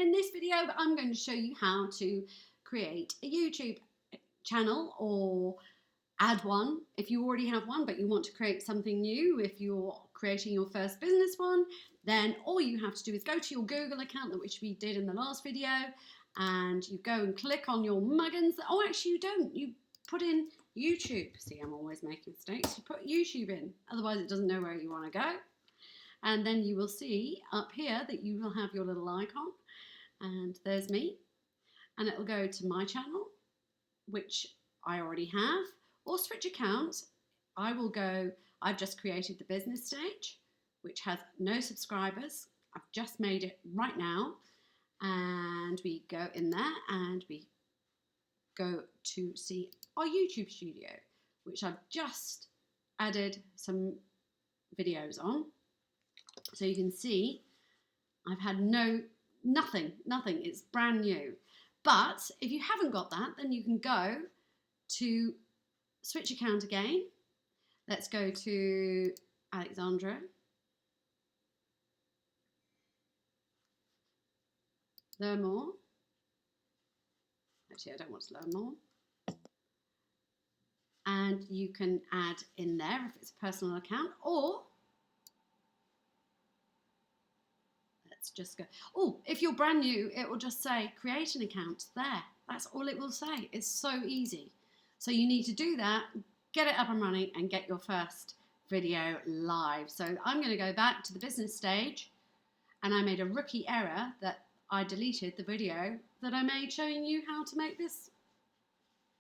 in this video, I'm going to show you how to create a YouTube channel or add one if you already have one, but you want to create something new. If you're creating your first business one, then all you have to do is go to your Google account, which we did in the last video, and you go and click on your muggins. Oh, actually you don't. You put in YouTube. See, I'm always making mistakes. You put YouTube in, otherwise it doesn't know where you want to go. And then you will see up here that you will have your little icon, and there's me, and it will go to my channel, which I already have, or switch accounts. I will go, I've just created the business stage, which has no subscribers. I've just made it right now, and we go in there and we go to see our YouTube studio, which I've just added some videos on. So you can see I've had nothing, it's brand new. But if you haven't got that, then you can go to switch account again. Let's go to Alexandra. Learn more. Actually, I don't want to learn more. And you can add in there if it's a personal account, or just go. Oh, if you're brand new, it will just say create an account there. That's all it will say. It's so easy. So you need to do that, get it up and running, and get your first video live. So I'm going to go back to the business stage, and I made a rookie error that I deleted the video that I made showing you how to make this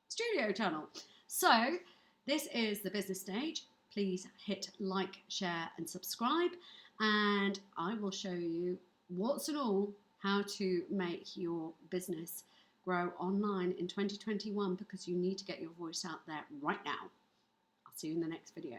studio channel. So this is the business stage. Please hit like, share and subscribe, and I will show you warts and all how to make your business grow online in 2021, because you need to get your voice out there right now. I'll see you in the next video.